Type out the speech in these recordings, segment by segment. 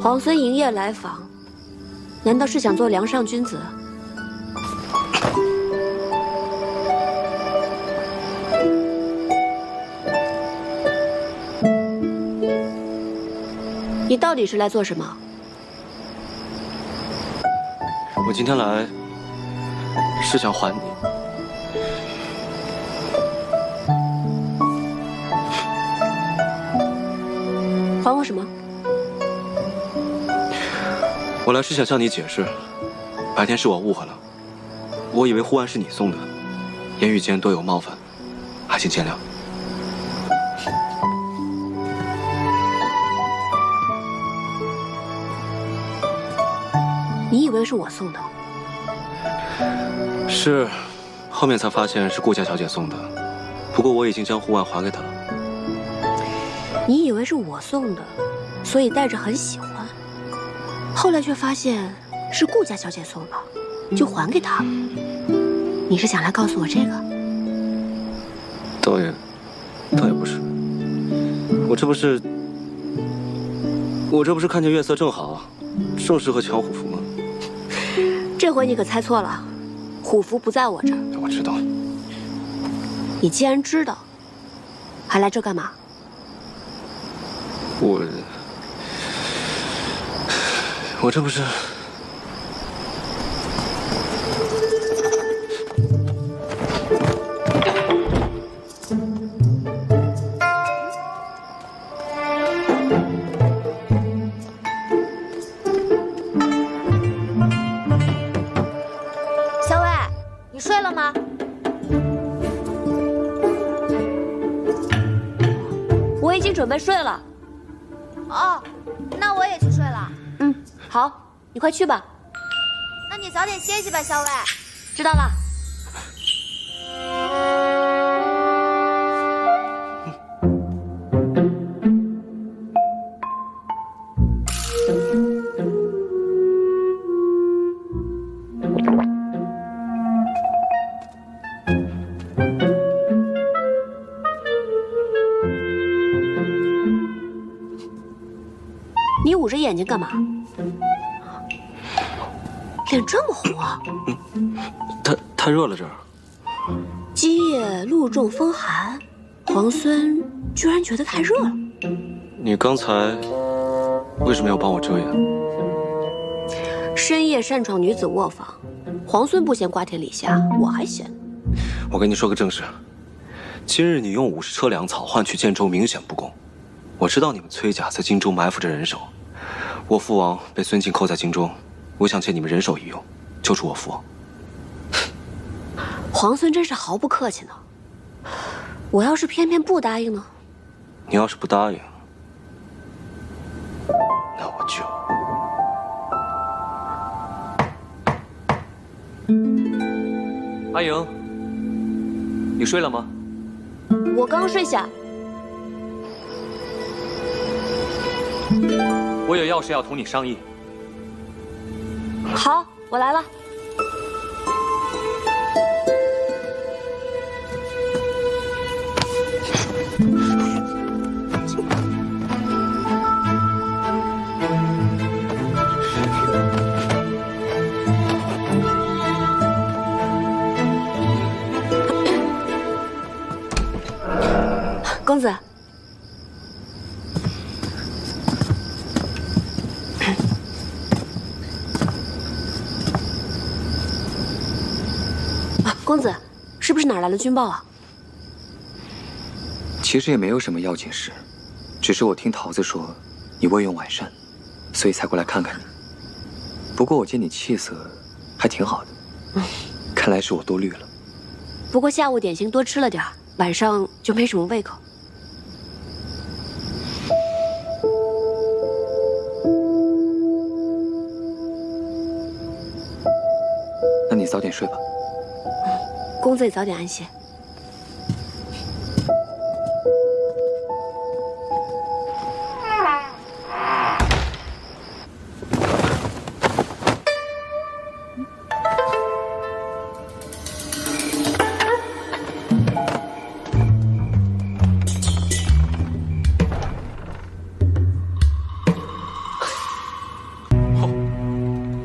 皇孙营夜来访，难道是想做梁上君子？你到底是来做什么？我今天来是想还你。还我什么？我来是想向你解释，白天是我误会了，我以为护腕是你送的，言语间多有冒犯，还请见谅。你以为是我送的？是，后面才发现是顾家小姐送的，不过我已经将护腕还给她了。你以为是我送的，所以带着很喜欢，后来却发现是顾家小姐送的，就还给她了。你是想来告诉我这个？倒也不是，我这不是看见月色正好，正适合抢虎符吗？这回你可猜错了，虎符不在我这儿。我知道。你既然知道，还来这干嘛？我这不是……小伟，你睡了吗？我已经准备睡了。哦，那我也去睡了。好，你快去吧。那你早点歇息吧，小伟。知道了。你捂着眼睛干嘛？脸这么红啊！太热了这儿。基业露重风寒，皇孙居然觉得太热了。你刚才为什么要帮我遮掩？深夜擅闯女子卧房，皇孙不嫌瓜田李下，我还嫌。我跟你说个正事，今日你用50车粮草换取建州，明显不公。我知道你们崔家在荆州埋伏着人手，我父王被孙敬扣在荆州，我想借你们人手一用，救出我父王。皇孙真是毫不客气呢。我要是偏偏不答应呢？你要是不答应，那我就……阿莹，你睡了吗？我刚睡下。我有要事要同你商议。好，我来了。公子。公子，是不是哪儿来了军报啊？其实也没有什么要紧事，只是我听桃子说你未用晚膳，所以才过来看看你。不过我见你气色还挺好的，看来是我多虑了。不过下午点心多吃了点儿，晚上就没什么胃口。那你早点睡吧。公子也早点安歇。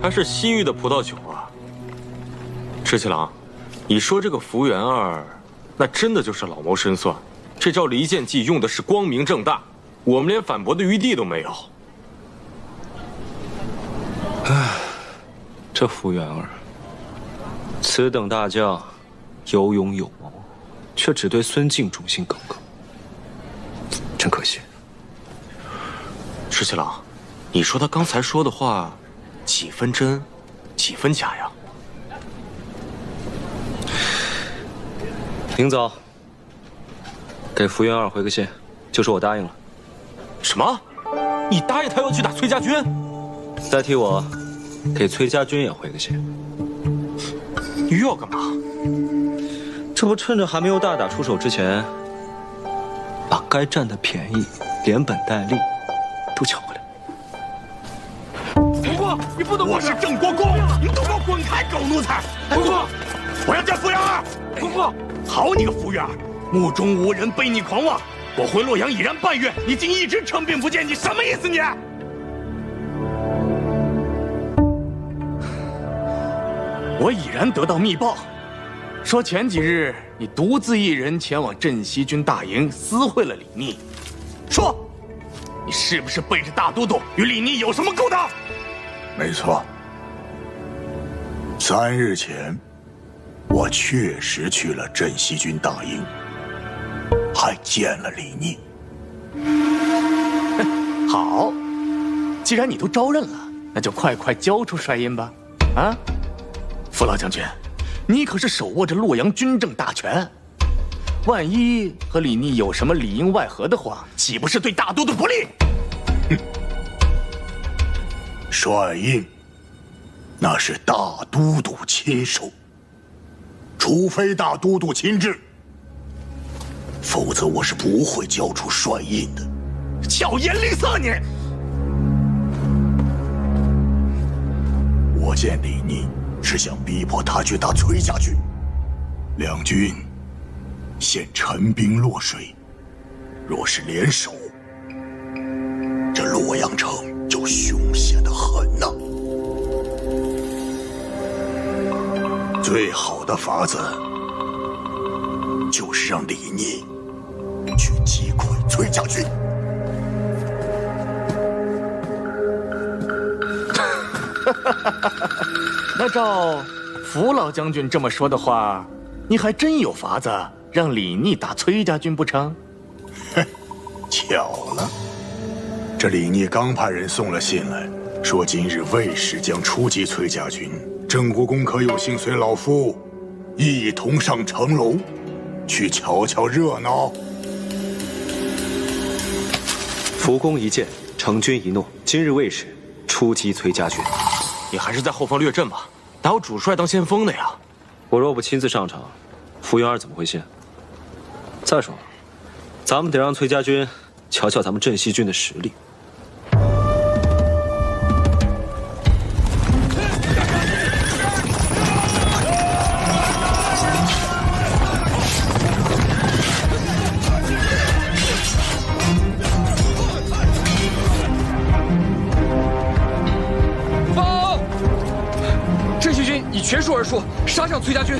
还是西域的葡萄酒啊。石七郎，你说这个福原二，那真的就是老谋深算。这招离间计用的是光明正大，我们连反驳的余地都没有。唉，这福原二，此等大将，有勇有谋，却只对孙敬忠心耿耿，真可惜。石七郎，你说他刚才说的话，几分真，几分假呀？林总，给福原二回个信，就说我答应了。什么？你答应他要去打崔家军？代替我，给崔家军也回个信。你又要干嘛？这不趁着还没有大打出手之前，把该占的便宜连本带利都抢回来。国公，你不能！我是郑国公，你都给我滚开，狗奴才！国公，我要见福原二。国公，好你个福原二，目中无人，悖逆狂妄！我回洛阳已然半月，你竟一直称病不见，你什么意思你？我已然得到密报，说前几日你独自一人前往镇西军大营，私会了李逆。说，你是不是背着大都督与李逆有什么勾当？没错，3日前，我确实去了镇西军大营，还见了李逆。好，既然你都招认了，那就快快交出帅印吧！啊，傅老将军，你可是手握着洛阳军政大权，万一和李逆有什么里应外合的话，岂不是对大都督不利？帅印，那是大都督亲手，除非大都督亲至，否则我是不会交出帅印的。巧言令色你！我见李逆是想逼迫他去打崔家军，两军现陈兵落水，若是联手，这洛阳城就凶险得很呐。最好的法子就是让李逆去击溃崔家军。那照福老将军这么说的话，你还真有法子让李逆打崔家军不成？巧了，这李逆刚派人送了信来，说今日魏氏将出击崔家军，郑国公可有幸随老夫一同上城楼，去瞧瞧热闹？福公一见，成军一诺，今日魏氏出击崔家军。你还是在后方略阵吧，哪有主帅当先锋的呀？我若不亲自上场，福原二怎么会信？再说了，咱们得让崔家军瞧瞧咱们镇西军的实力。以全数而出，杀向崔家军。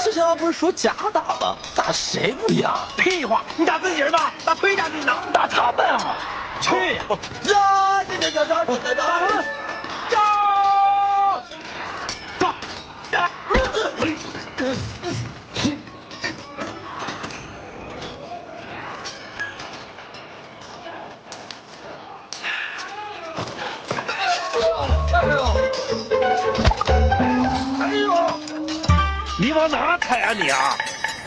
之前不是说假打吗？打谁不一样？屁话！你打自己人吧，打崔家军呢？打他们啊！去呀！往哪抬啊你啊！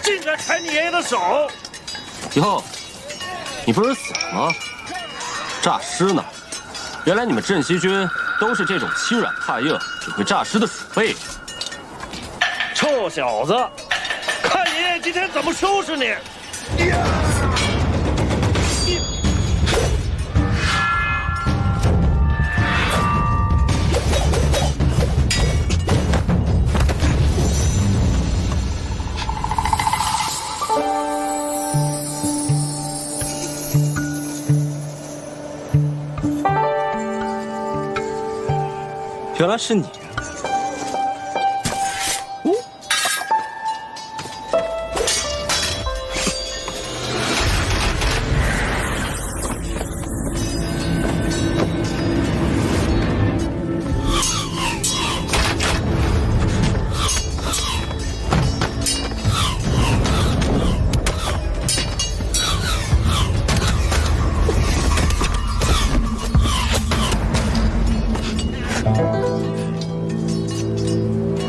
竟敢踩你爷爷的手！哟，你不是死了吗？诈尸呢？原来你们镇西军都是这种欺软怕硬、只会诈尸的鼠辈。臭小子，看爷爷今天怎么收拾你！原来是你。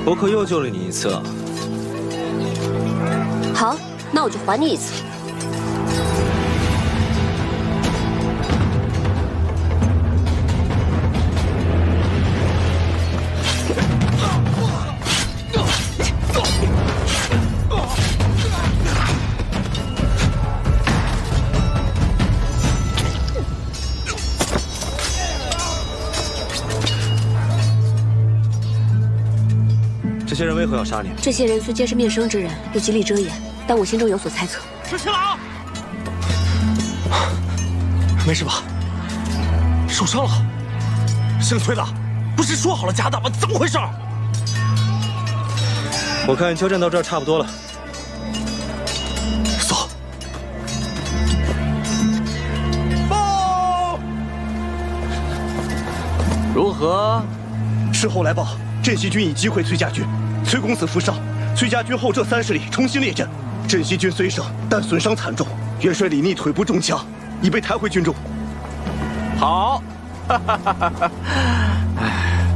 我可又救了你一次了。好，那我就还你一次。这些人为何要杀你？这些人虽皆是面生之人，又极力遮掩，但我心中有所猜测。十七郎，没事吧？受伤了？姓崔的，不是说好了假打吗？怎么回事？我看交战到这儿差不多了。走。报。如何？事后来报，镇西军已击溃崔家军。崔公子负伤，崔家军后撤30里，重新列阵。镇西军虽胜，但损伤惨重。元帅李逆腿部中枪，已被抬回军中。好，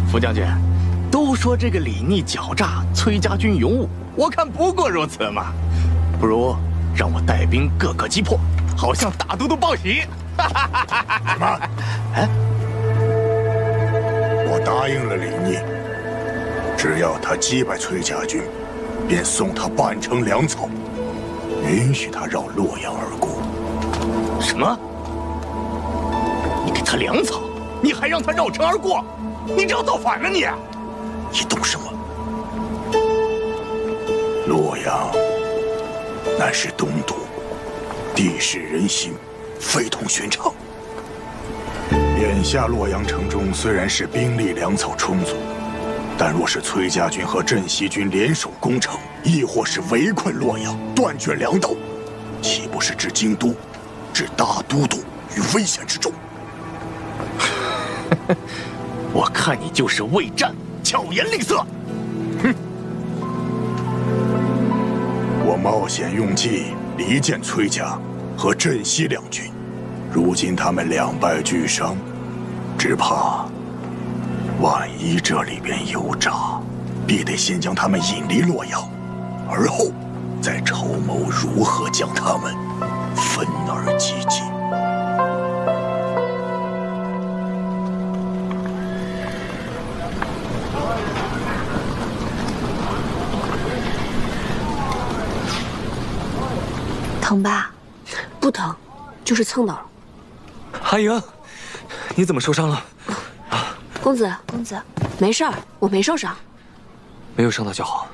副将军，都说这个李逆狡诈，崔家军勇武，我看不过如此嘛。不如让我带兵各个击破，好向大都督报喜。什么？哎，我答应了李逆。只要他击败崔家军，便送他半城粮草，允许他绕洛阳而过。什么？你给他粮草，你还让他绕城而过？你这要造反了你！你懂什么？洛阳乃是东都，地势人心，非同寻常。眼下洛阳城中虽然是兵力粮草充足，但若是崔家军和镇西军联手攻城，亦或是围困洛阳，断绝粮道，岂不是置京都、置大都督于危险之中？我看你就是畏战，巧言令色。哼！我冒险用计离间崔家和镇西两军，如今他们两败俱伤，只怕万一这里边有诈，必得先将他们引离洛阳，而后再筹谋如何将他们分而击尽。疼吧？不疼，就是蹭到了。阿莹，你怎么受伤了？公子，没事儿，我没受伤。没有伤到就好。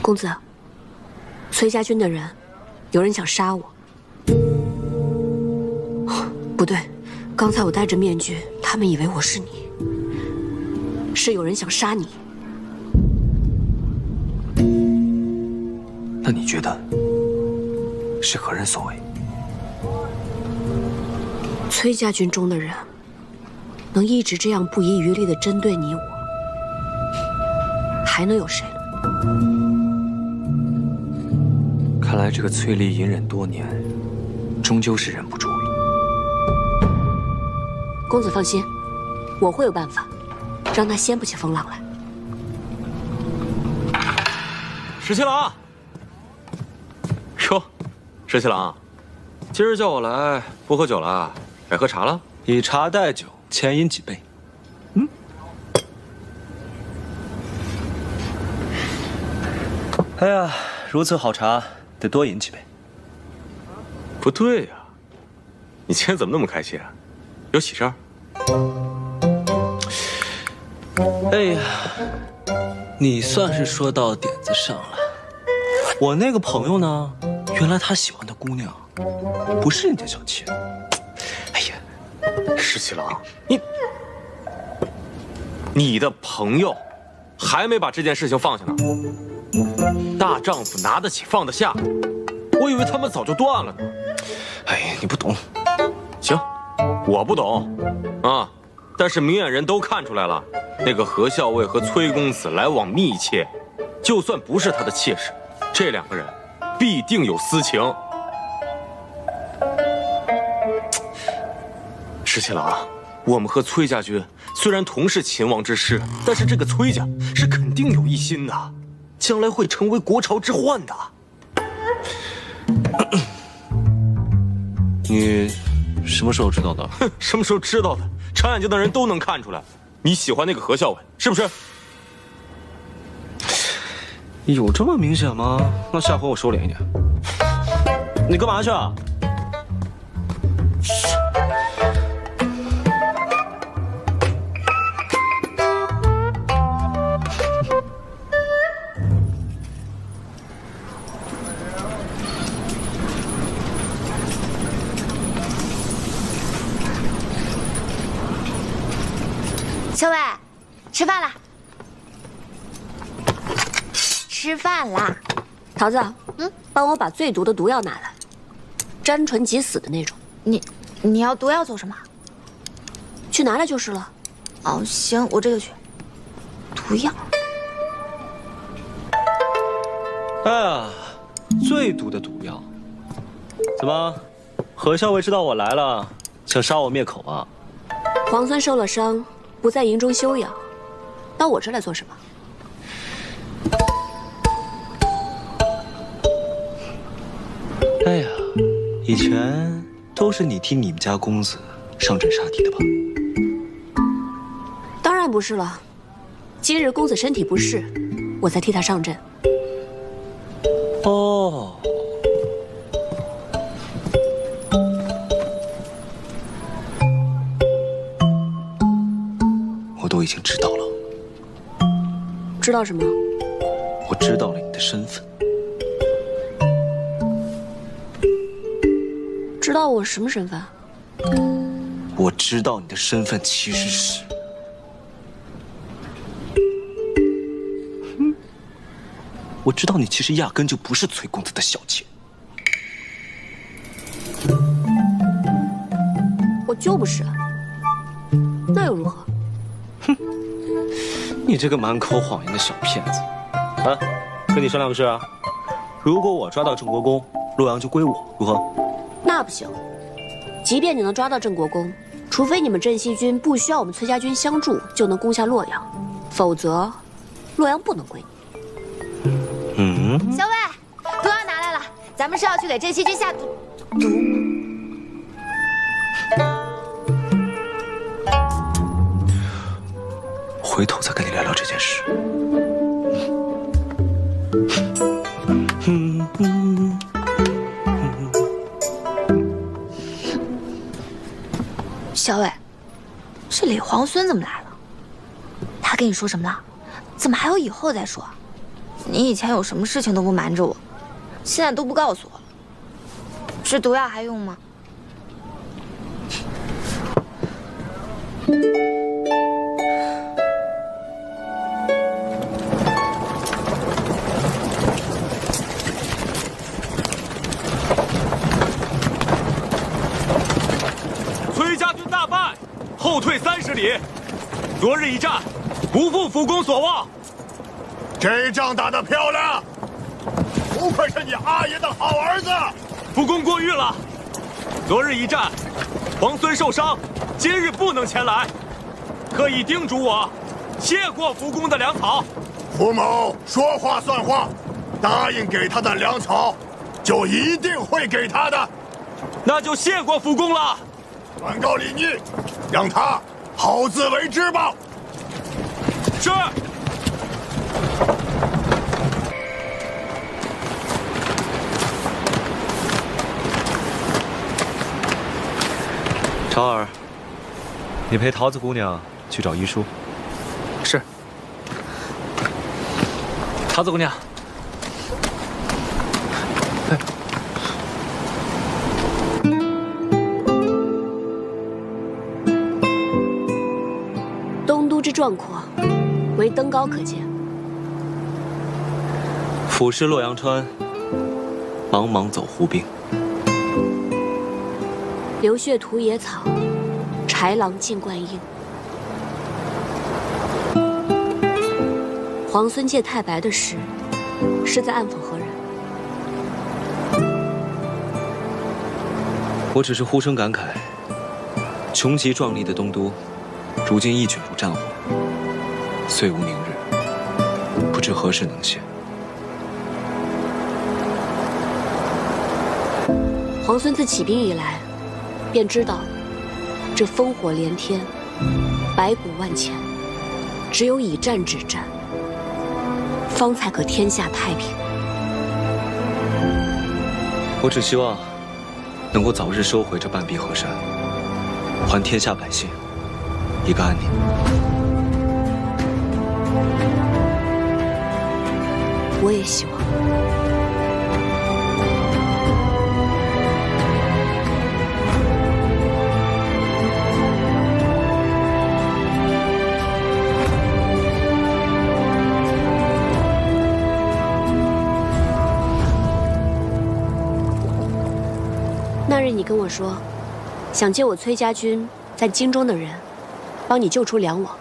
公子，崔家军的人，有人想杀我。不对，刚才我戴着面具，他们以为我是你。是有人想杀你。那你觉得是何人所为？崔家军中的人能一直这样不遗余力地针对你我，还能有谁呢？看来这个崔丽隐忍多年，终究是忍不住了。公子放心，我会有办法，让他掀不起风浪来。石七郎。哟，石七郎，今儿叫我来不喝酒了，改喝茶了？以茶代酒，钱饮几杯。哎呀，如此好茶，得多饮几杯。不对呀，你今天怎么那么开心啊？有喜事儿？哎呀，你算是说到点子上了。我那个朋友呢，原来他喜欢的姑娘，不是人家小妾。哎呀，石七郎，你的朋友还没把这件事情放下呢。大丈夫拿得起放得下，我以为他们早就断了呢。哎呀，你不懂。行，我不懂啊，但是明眼人都看出来了，那个何校尉和崔公子来往密切，就算不是他的妾室，这两个人必定有私情。石七郎，我们和崔家军虽然同是秦王之师，但是这个崔家是肯定有一心的，将来会成为国朝之患的。你什么时候知道的？哼，什么时候知道的？长眼睛的人都能看出来，你喜欢那个何校尉，是不是？有这么明显吗？那下回我收敛一点。你干嘛去啊？小伟，吃饭啦！吃饭啦！桃子，帮我把最毒的毒药拿来，沾唇即死的那种。你要毒药做什么？去拿来就是了。哦，行，我这个去。毒药。哎呀，最毒的毒药。怎么，何校尉知道我来了，想杀我灭口啊？皇孙受了伤，不在营中休养，到我这来做什么？哎呀，以前都是你替你们家公子上阵杀敌的吧？当然不是了，今日公子身体不适，我才替他上阵。哦，我都已经知道了。知道什么？我知道了你的身份。知道我什么身份？我知道你的身份其实是……我知道你其实压根就不是崔公子的小妾。我就不是，那又如何？哼，你这个满口谎言的小骗子！啊，跟你商量个事啊，如果我抓到郑国公，洛阳就归我，如何？那不行，即便你能抓到郑国公，除非你们镇西军不需要我们崔家军相助就能攻下洛阳，否则洛阳不能归你。小伟，毒药拿来了，咱们是要去给镇西军下毒。回头再跟你聊聊这件事。小伟，这李皇孙怎么来了？他跟你说什么了？怎么还有以后再说？你以前有什么事情都不瞒着我，现在都不告诉我了。这毒药还用吗？崔家军大败，后退30里。昨日一战，不负福公所望。这仗打得漂亮，不愧是你阿爷的好儿子。福公过誉了。昨日一战，皇孙受伤，今日不能前来，特意叮嘱我，谢过福公的粮草。福某说话算话，答应给他的粮草，就一定会给他的。那就谢过福公了。传告李逆，让他好自为之吧。是。长儿，你陪桃子姑娘去找医书。是。桃子姑娘。 东都之壮阔，唯登高可见。俯视洛阳川，茫茫走胡兵。流血屠野草，豺狼尽灌婴。皇孙借太白的诗，是在暗讽何人？我只是忽生感慨，穷极壮丽的东都，如今一卷入战火，虽无明日，不知何时能现。皇孙自起兵以来，便知道，这烽火连天，白骨万千，只有以战止战，方才可天下太平。我只希望能够早日收回这半壁河山，还天下百姓一个安宁。我也希望。那日你跟我说，想借我崔家军在京中的人，帮你救出梁王，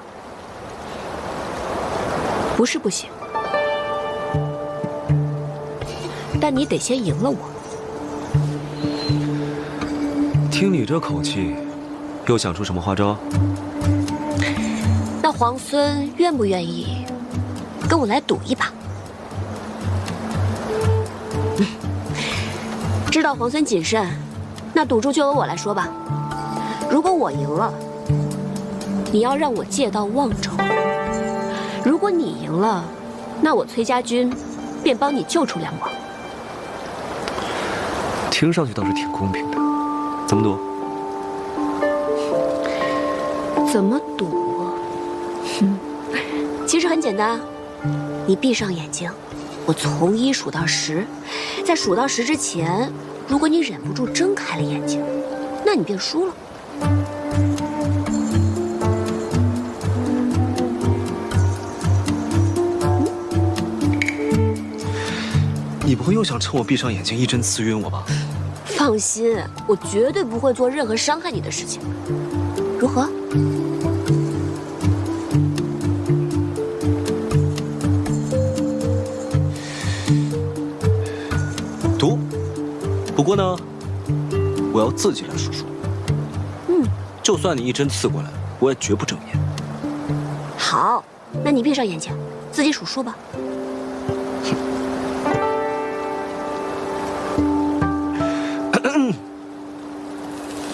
不是不行，但你得先赢了我。听你这口气，又想出什么花招？那皇孙愿不愿意跟我来赌一把？知道皇孙谨慎。 那赌注就由我来说吧。如果我赢了，你要让我借刀望州；如果你赢了，那我崔家军便帮你救出梁王。听上去倒是挺公平的，怎么赌？怎么赌？其实很简单，你闭上眼睛，我从1数到10，在数到10之前。 如果你忍不住睁开了眼睛，那你便输了。你不会又想趁我闭上眼睛一针刺晕我吧？放心，我绝对不会做任何伤害你的事情。如何？赌。 不过呢，我要自己来数数。就算你一针刺过来，我也绝不正面。好，那你闭上眼睛，自己数数吧。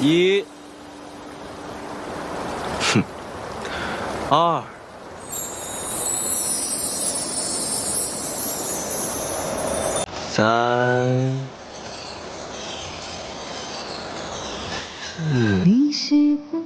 1，2，3，你是否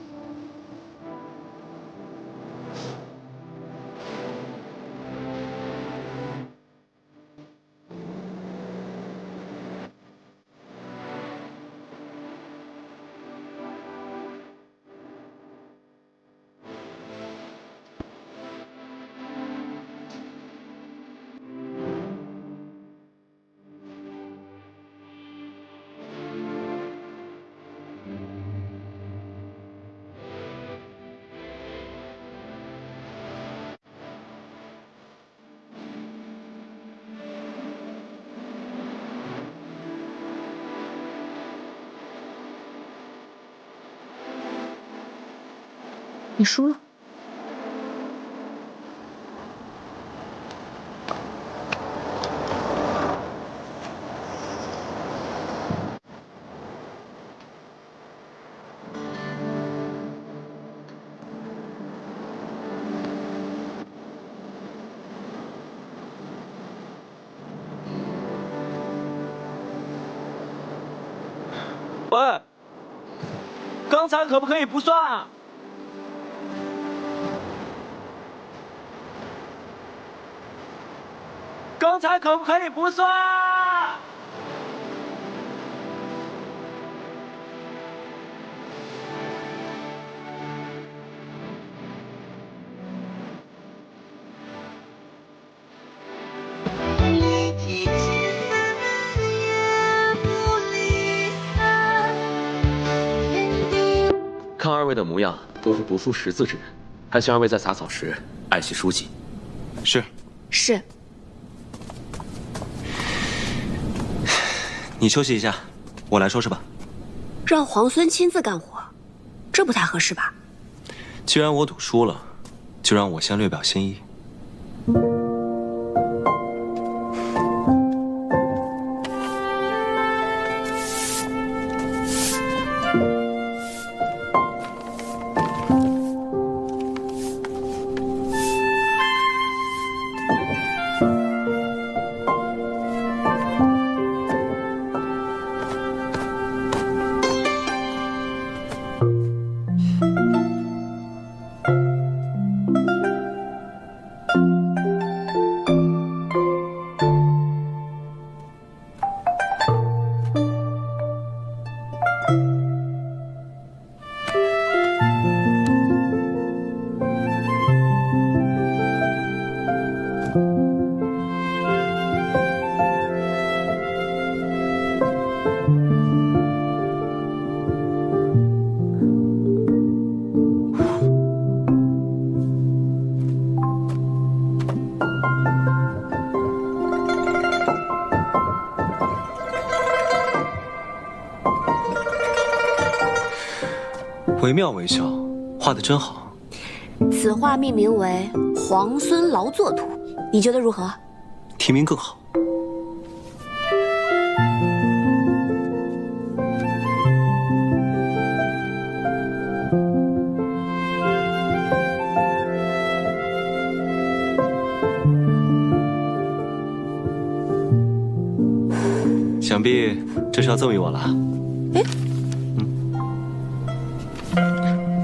你输了。喂，刚才可不可以不算啊？刚才可不可以不算？看二位的模样，都是读书识字之人，还请二位在洒扫时爱惜书籍。是。是。你休息一下，我来收拾吧。让皇孙亲自干活，这不太合适吧？既然我赌输了，就让我先略表心意。惟妙惟肖，画得真好。此画命名为《皇孙劳作图》，你觉得如何？题名更好。想必这是要赠予我了。哎，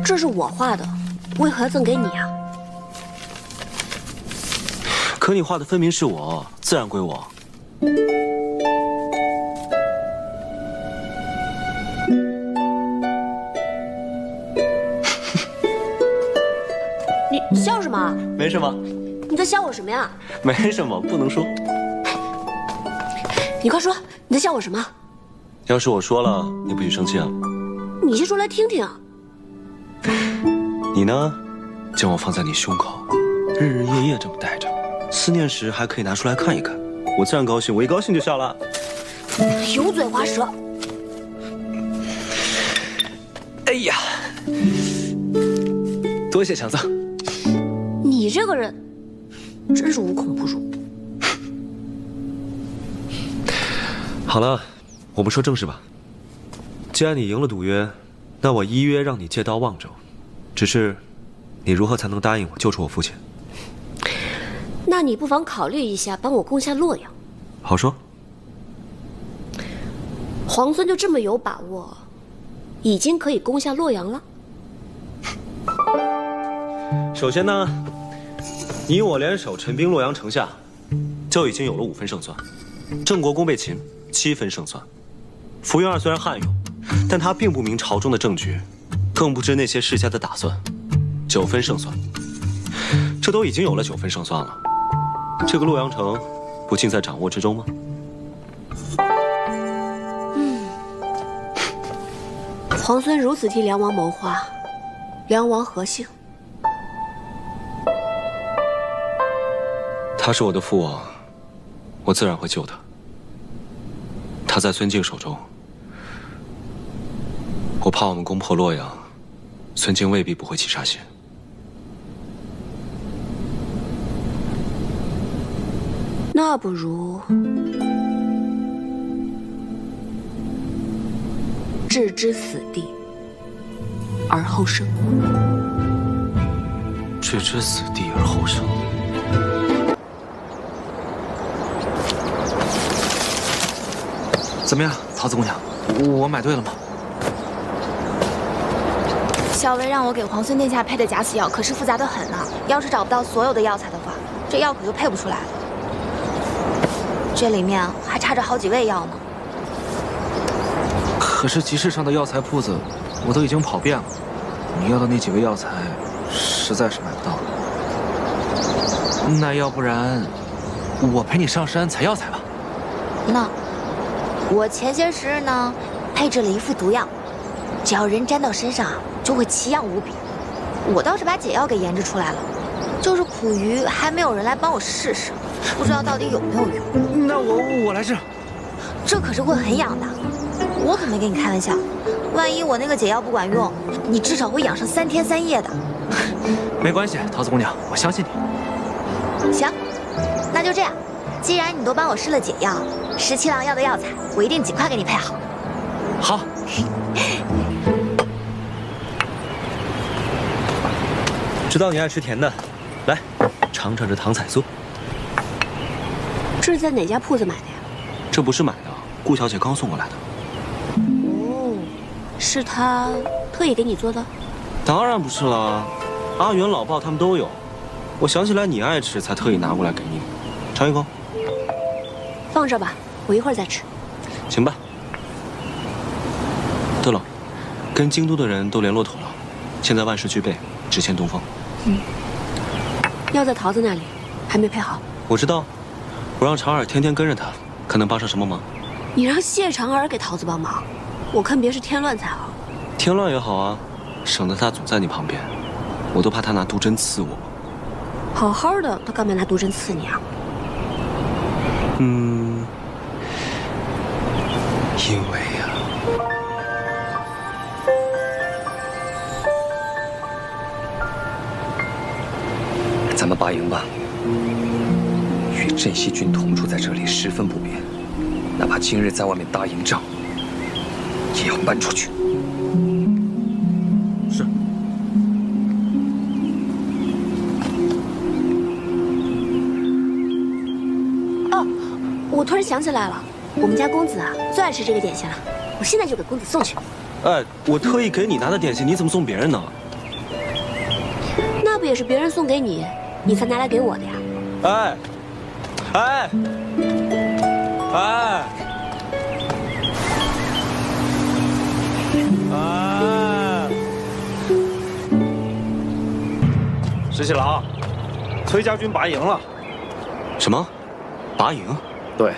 这是我画的，为何要赠给你啊？可你画的分明是我，自然归我。你笑什么？没什么。你在笑我什么呀？没什么，不能说。你快说，你在笑我什么？要是我说了，你不许生气啊。你先说来听听啊。你呢，将我放在你胸口，日日夜夜这么带着，思念时还可以拿出来看一看，我自然高兴，我一高兴就笑了。油嘴滑舌。哎呀，多谢强赠。你这个人，真是无孔不入。好了，我们说正事吧。既然你赢了赌约，那我依约让你借刀望州。只是，你如何才能答应我救出我父亲？那你不妨考虑一下，帮我攻下洛阳。好说。皇孙就这么有把握，已经可以攻下洛阳了？首先呢，你我联手陈兵洛阳城下，就已经有了5分胜算。郑国攻被擒，7分胜算。福原二虽然悍勇，但他并不明朝中的政局，更不知那些世家的打算。9分胜算，这都已经有了9分胜算了。这个洛阳城，不尽在掌握之中吗？皇孙如此替梁王谋划，梁王何幸？他是我的父王，我自然会救他。他在孙敬手中，我怕我们攻破洛阳，孙敬未必不会起杀心。那不如置之死地而后生。置之死地而后生。怎么样，桃子姑娘，我买对了吗？小薇让我给皇孙殿下配的假死药，可是复杂的很呢。要是找不到所有的药材的话，这药可就配不出来了。这里面还差着好几味药呢。可是集市上的药材铺子，我都已经跑遍了，你要的那几味药材，实在是买不到。那要不然，我陪你上山采药材吧。那我前些时日呢，配制了一副毒药，只要人沾到身上啊，就会奇痒无比。我倒是把解药给研制出来了，就是苦于还没有人来帮我试试，不知道到底有没有用。那我来试。这可是会很痒的，我可没跟你开玩笑。万一我那个解药不管用，你至少会痒上3天3夜的。没关系，桃子姑娘，我相信你。行，那就这样。既然你都帮我试了解药，17郎要的药材，我一定尽快给你配好。好。知道你爱吃甜的，来尝尝这糖彩酥。这是在哪家铺子买的呀？这不是买的，顾小姐刚送过来的。哦，是她特意给你做的？当然不是了，阿元、老鲍他们都有。我想起来你爱吃，才特意拿过来给你。尝一口。放这吧，我一会儿再吃。行吧。对了，跟京都的人都联络妥了，现在万事俱备，只欠东风。药在桃子那里，还没配好。我知道，我让长耳天天跟着他，看能帮上什么忙。你让谢长耳给桃子帮忙，我看别是添乱才好。添乱也好啊，省得他总在你旁边，我都怕他拿毒针刺我。好好的，他干嘛拿毒针刺你啊？因为呀，咱们拔营吧。与镇西军同住在这里十分不便，哪怕今日在外面搭营帐，也要搬出去。是。哦，我突然想起来了，我们家公子啊最爱吃这个点心了，我现在就给公子送去。哎，我特意给你拿的点心，你怎么送别人呢？那不也是别人送给你，你才拿来给我的呀？哎，哎，哎，哎！石七郎，崔家军拔营了。什么？拔营？对。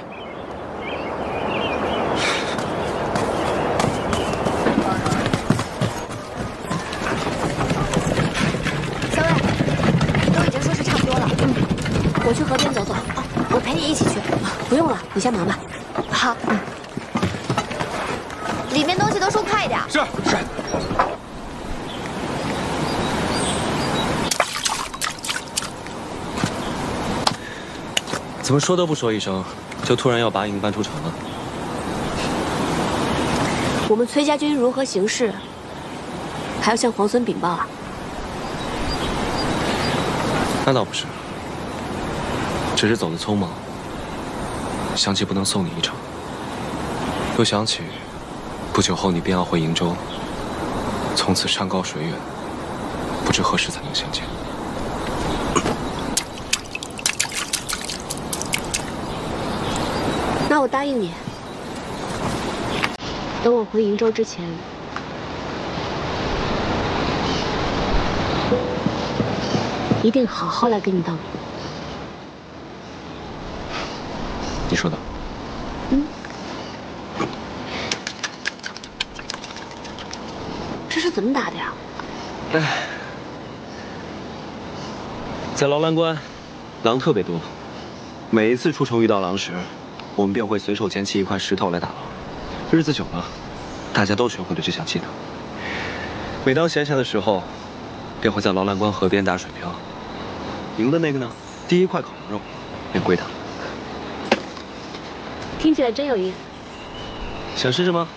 我去河边走走，我陪你一起去。不用了，你先忙吧。好。里面东西都收快一点。是。怎么说都不说一声，就突然要拔营搬出城了？我们崔家军如何行事，还要向皇孙禀报啊？那倒不是。只是走得匆忙，想起不能送你一程，又想起不久后你便要回瀛州，从此山高水远，不知何时才能相见。那我答应你，等我回瀛州之前，一定好好来跟你道别。你说的。这是怎么打的呀？哎，在劳兰关，狼特别多。每一次出城遇到狼时，我们便会随手捡起一块石头来打狼。日子久了，大家都学会了这项技能。每当闲暇的时候，便会在劳兰关河边打水漂。赢的那个呢，第一块烤羊肉便归他。听起来真有意思。想试试吗？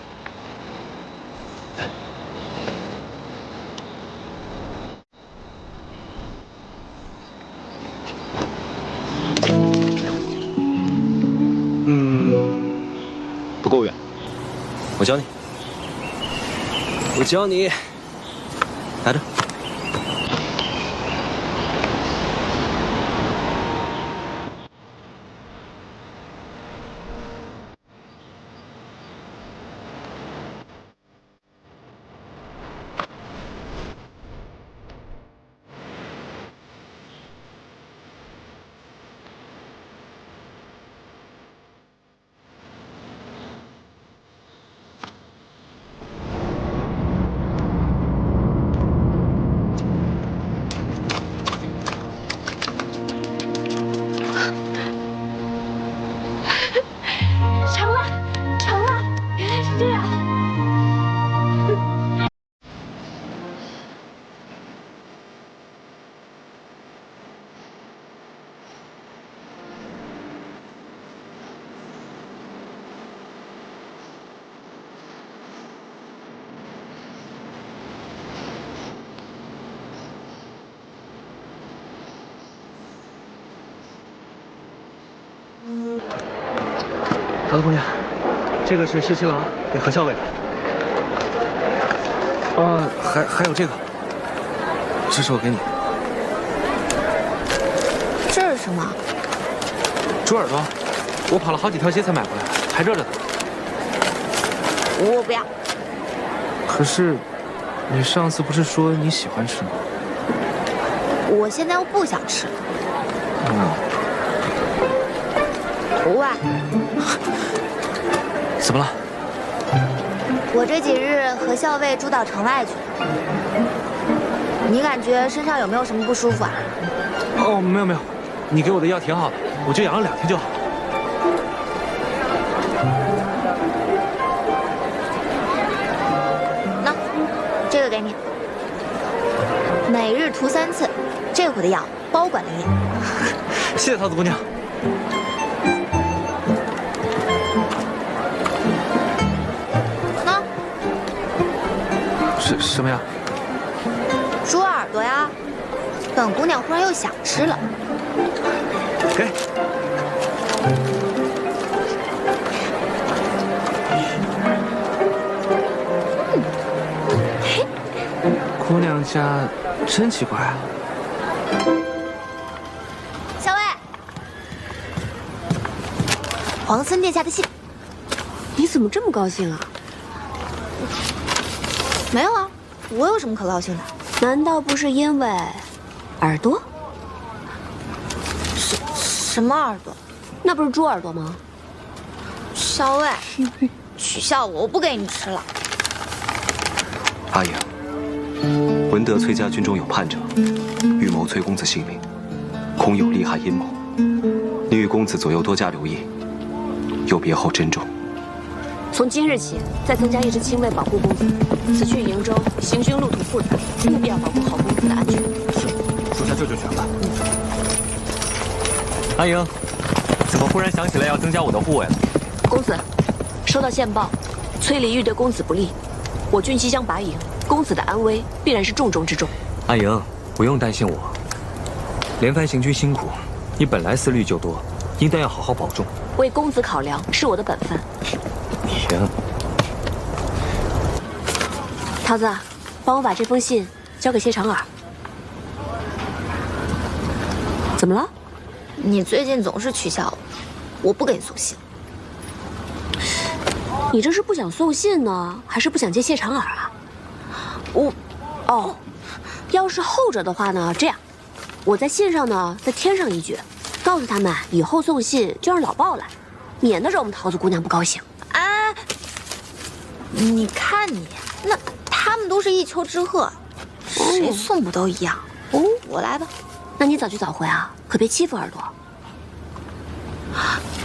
不够远，我教你。我教你。拿着。成了，成了，原来是这样。桃子姑娘，这个是谢七郎给何校尉的。还有这个，这是我给你的。这是什么？猪耳朵，我跑了好几条街才买回来，还热着呢。我不要。可是，你上次不是说你喜欢吃吗？我现在又不想吃了。喂，怎么了？我这几日和校尉住到城外去了，你感觉身上有没有什么不舒服啊？哦，没有没有，你给我的药挺好的，我就养了2天就好。那，这个给你，每日涂3次，这回的药包管灵验。谢谢桃子姑娘。什么呀？猪耳朵呀，本姑娘忽然又想吃了。给。姑娘家真奇怪啊。校尉，皇孙殿下的信。你怎么这么高兴啊？没有啊，我有什么可高兴的？难道不是因为耳朵？什么耳朵？那不是猪耳朵吗？校尉，取笑我，我不给你吃了。阿莹，闻得崔家军中有叛者，预谋崔公子性命，恐有利害阴谋。你与公子左右多加留意，有别后珍重。从今日起，再增加一支亲卫保护公子。此去瀛州，行军路途复杂，务必要保护好公子的安全。是，属下这就去办。阿莹，怎么忽然想起来要增加我的护卫了？公子，收到线报，崔离玉对公子不利，我军即将拔营，公子的安危必然是重中之重。阿莹，不用担心我，连番行军辛苦，你本来思虑就多，应当要好好保重。为公子考量是我的本分。行。桃子，帮我把这封信交给谢长耳。怎么了？你最近总是取笑我，我不给你送信。你这是不想送信呢，还是不想接谢长耳啊？要是后者的话呢，这样，我在信上呢再添上一句，告诉他们以后送信就让老鲍来，免得惹我们桃子姑娘不高兴。哎，你看你，那他们都是一丘之貉，谁送不都一样？哦，我来吧。那你早去早回啊，可别欺负耳朵。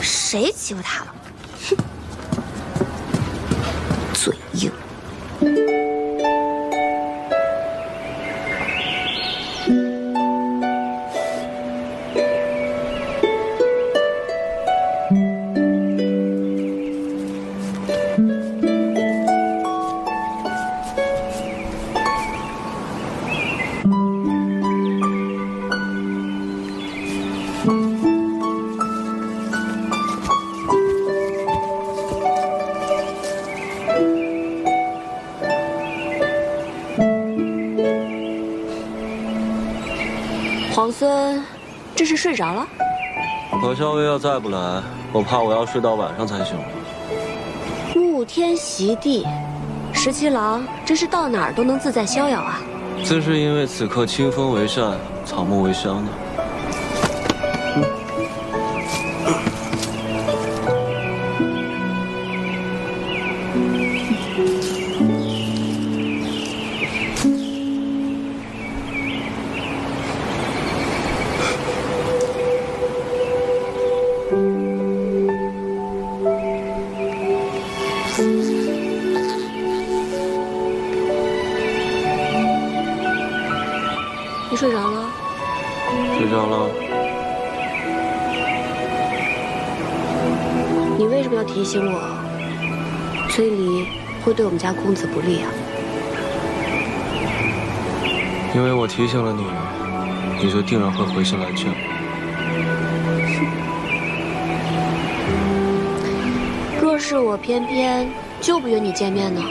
谁欺负他了？哼，嘴硬。皇孙，这是睡着了？我少爷要再不来，我怕我要睡到晚上才行。沐天席地，17郎真是到哪儿都能自在逍遥啊！自是因为此刻清风为善，草木为香呢。你睡着了？睡着了。你为什么要提醒我？崔离会对我们家公子不利啊？因为我提醒了你，你就定然会回心来劝。若是我偏偏就不约你见面呢？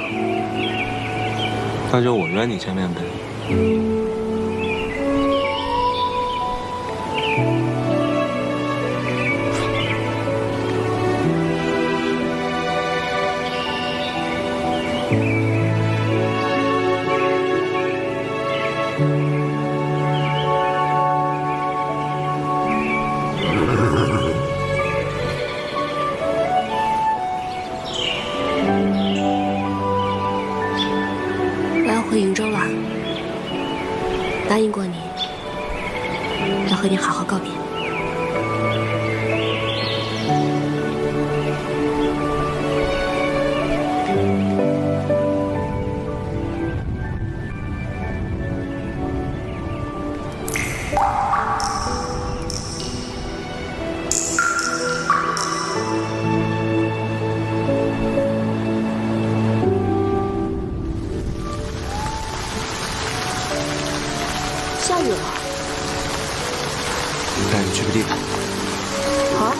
那就我约你见面呗。回瀛州了，答应过你，要和你好好告别。下雨了，带你去个地方。好。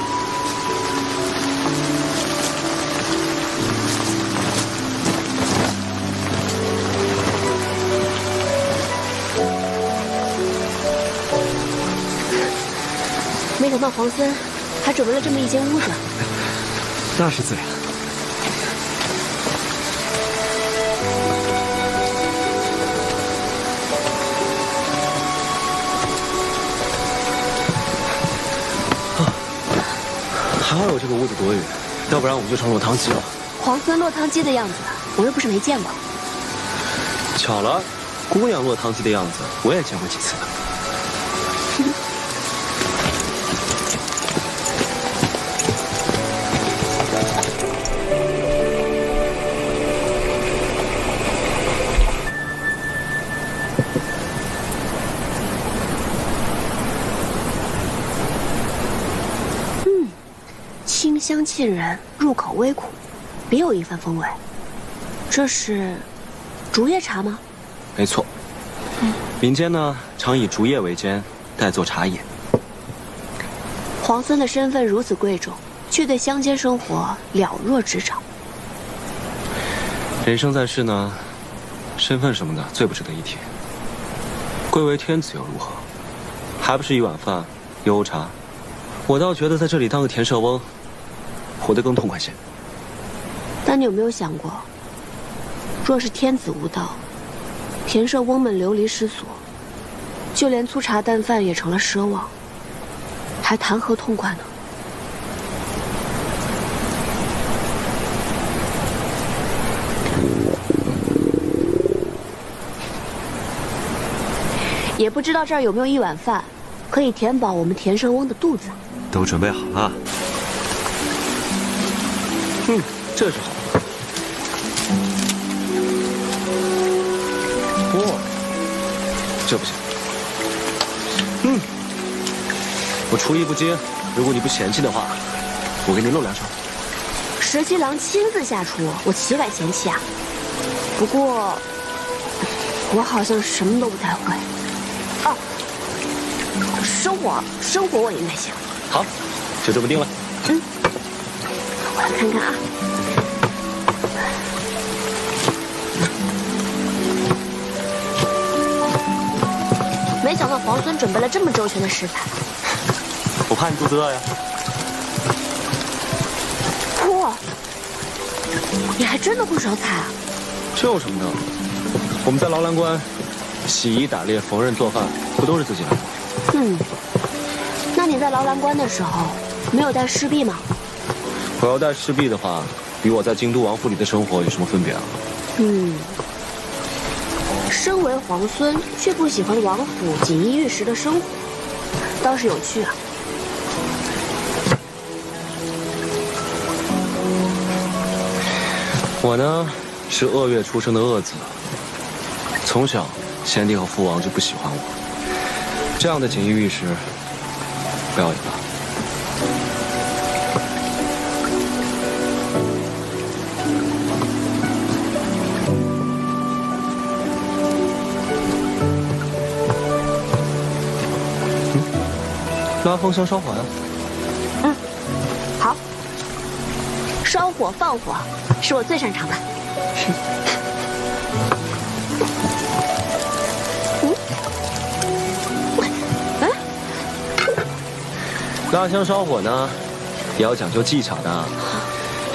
没想到皇孙还准备了这么一间屋子。那是自然。还好有这个屋子躲雨，要不然我们就成落汤鸡了。皇孙落汤鸡的样子，我又不是没见过。巧了，姑娘落汤鸡的样子，我也见过几次呢。清香沁人，入口微苦，别有一番风味。这是竹叶茶吗？没错。民间呢，常以竹叶为煎，代做茶饮。皇孙的身份如此贵重，却对乡间生活了若指掌。人生在世呢，身份什么的最不值得一提。贵为天子又如何？还不是一碗饭，悠茶。我倒觉得在这里当个田舍翁，活得更痛快些。但你有没有想过，若是天子无道，田舍翁们流离失所，就连粗茶淡饭也成了奢望，还谈何痛快呢？也不知道这儿有没有一碗饭，可以填饱我们田舍翁的肚子。都准备好了。这是好。哦，这不行。我厨艺不精，如果你不嫌弃的话，我给你弄2勺。17郎亲自下厨，我岂敢嫌弃啊？不过，我好像什么都不太会。哦，生火我应该行。好，就这么定了。我来看看啊。没没想到皇孙准备了这么周全的食材。我怕你肚子饿呀。哇，你还真的会烧菜啊？这有什么的？我们在劳兰关，洗衣、打猎、缝纫、做饭，不都是自己来的？那你在劳兰关的时候，没有带侍婢吗？我要带侍婢的话，与我在京都王府里的生活有什么分别啊？身为皇孙，却不喜欢王府锦衣玉食的生活，倒是有趣啊。我呢，是鄂月出生的鄂子，从小先帝和父王就不喜欢我，这样的锦衣玉食，不要也罢。拉风箱烧火呀。好。烧火放火是我最擅长的。拉香烧火呢，也要讲究技巧的，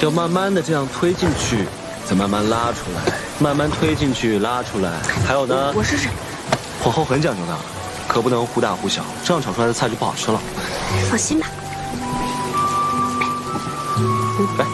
要慢慢的这样推进去，再慢慢拉出来，慢慢推进去拉出来。还有呢，我试试。火候很讲究的，可不能忽大忽小，这样炒出来的菜就不好吃了。放心吧。来。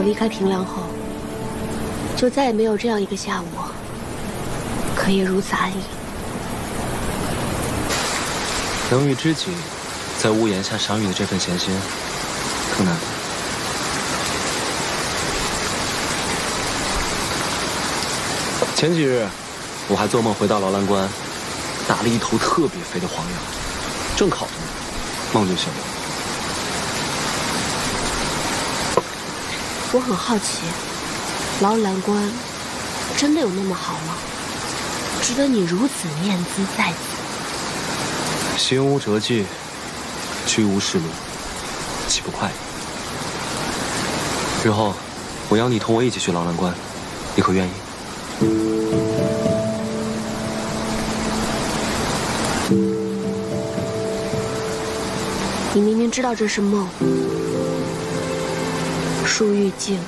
离开平凉后，就再也没有这样一个下午可以如此安逸。能与知己在屋檐下相遇的这份闲心，更难得。前几日，我还做梦回到劳兰关，打了一头特别肥的黄羊，正烤着呢，梦就醒了。我很好奇，劳兰关真的有那么好吗？值得你如此念兹在兹？行无辙迹，居无仕路，岂不快意？日后，我邀你同我一起去劳兰关，你可愿意？你明明知道这是梦，树欲静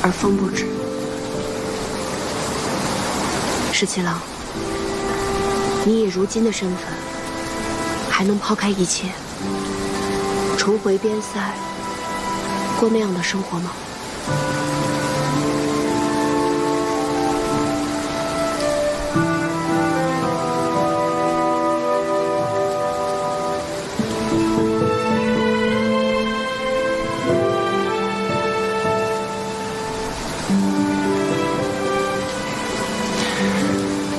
而风不止。十七郎，你以如今的身份，还能抛开一切，重回边塞，过那样的生活吗？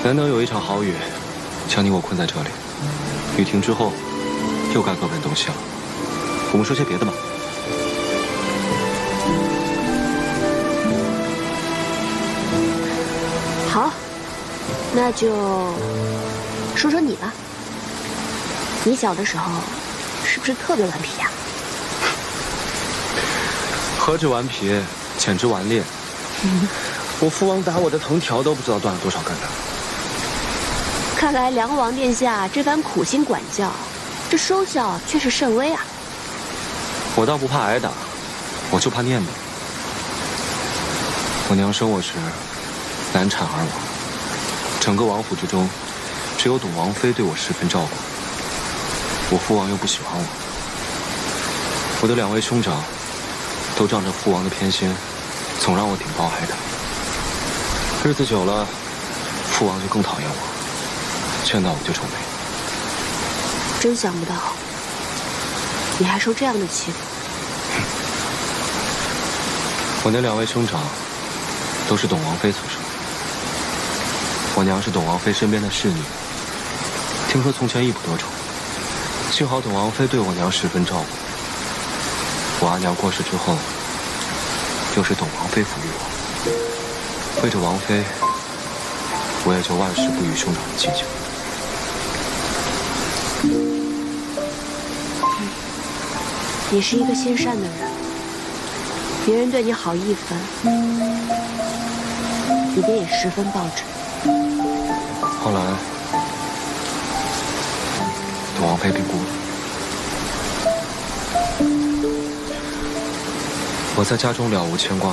难得有一场好雨，将你我困在这里。雨停之后，又该各奔东西了。我们说些别的吧。好，那就说说你吧。你小的时候是不是特别顽皮呀？何止顽皮，简直顽劣。我父王打我的藤条都不知道断了多少根呢。看来梁王殿下这番苦心管教，这收效却是甚微啊。我倒不怕挨打，我就怕念叨。我娘生我时难产而亡，整个王府之中，只有董王妃对我十分照顾。我父王又不喜欢我，我的两位兄长都仗着父王的偏心，总让我顶包挨打。日子久了，父王就更讨厌我，见到我就皱眉。真想不到，你还受这样的欺负。我那2位兄长都是董王妃所生，我娘是董王妃身边的侍女，听说从前一不多宠，幸好董王妃对我娘十分照顾。我阿娘过世之后，又是董王妃抚育我，为着王妃，我也就万事不与兄长计较。你是一个心善的人，别人对你好一分，你便也十分报之。后来，董王妃病故了，我在家中了无牵挂，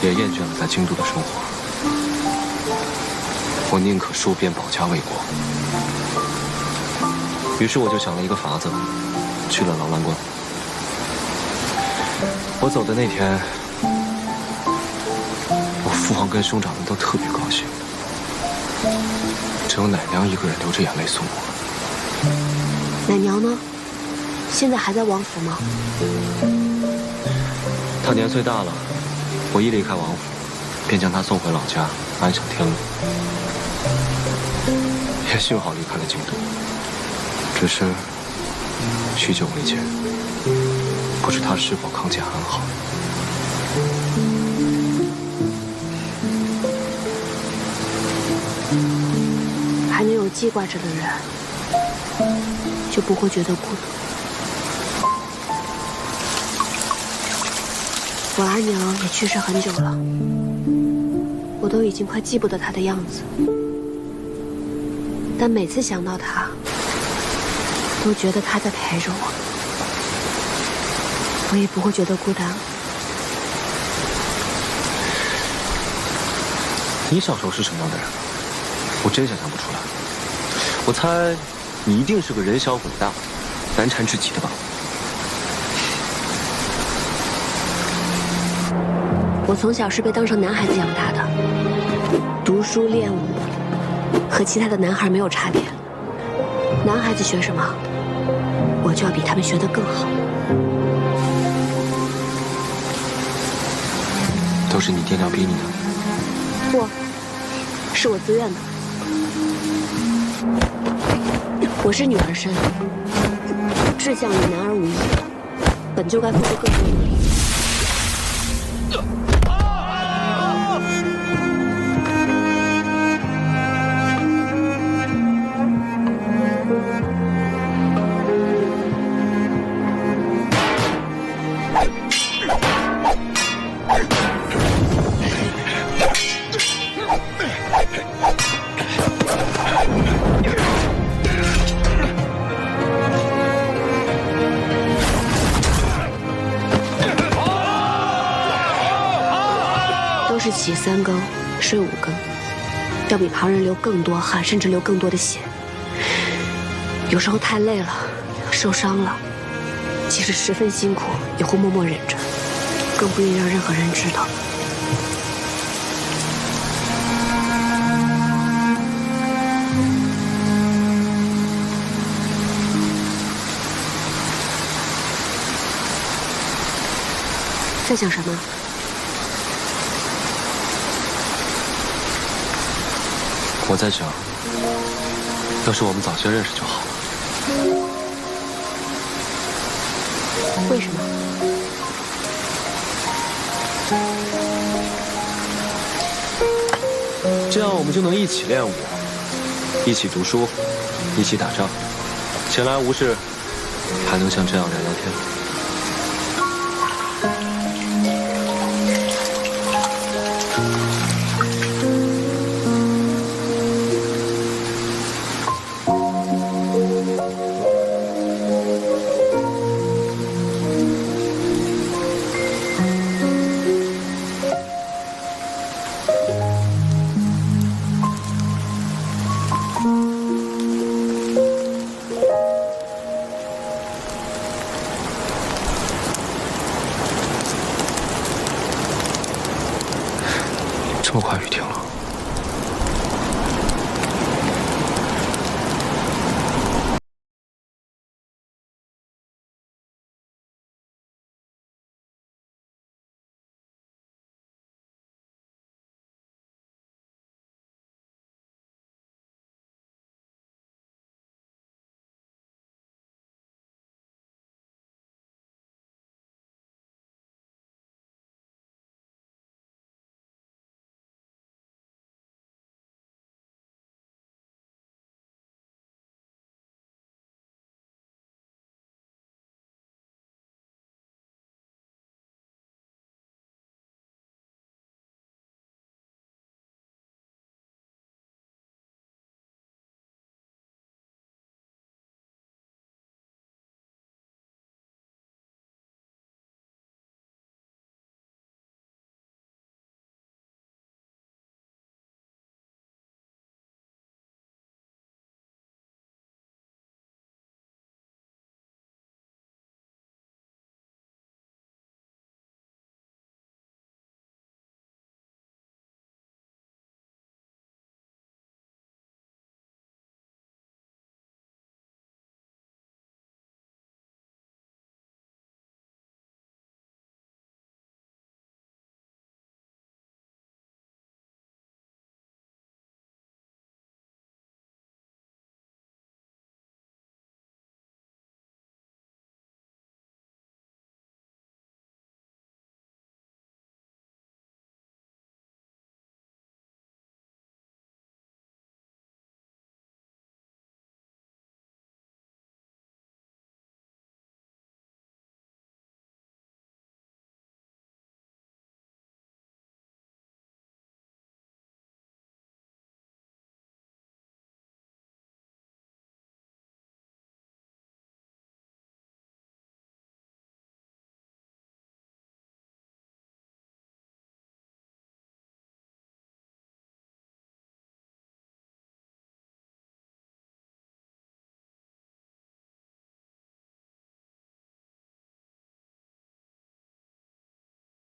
也厌倦了在京都的生活。我宁可戍边保家卫国。于是我就想了一个法子，去了劳兰观。我走的那天，我父王跟兄长们都特别高兴，只有奶娘一个人流着眼泪送我。奶娘呢？现在还在王府吗？她年岁大了，我一离开王府，便将她送回老家，安享天伦。也幸好离开了京都，只是许久未见，不知她是否康健安好。还能有记挂着的人，就不会觉得孤独。我阿娘也去世很久了，我都已经快记不得她的样子，但每次想到她，都觉得她在陪着我，我也不会觉得孤单。你小时候是什么样的人？我真想象不出来。我猜你一定是个人小鬼大、难缠至极的吧？我从小是被当成男孩子养大的，读书练武和其他的男孩没有差别。男孩子学什么，我就要比他们学得更好。都是你爹娘逼你的？不，是我自愿的。我是女儿身，志向与男儿无异，本就该付出更多努力。都是起3更，睡5更，要比旁人流更多汗，甚至流更多的血。有时候太累了，受伤了，即使十分辛苦，也会默默忍着，更不愿意让任何人知道。在想什么？我在想，要是我们早些认识就好了。为什么？这样我们就能一起练武，一起读书，一起打仗，闲来无事还能像这样聊聊天。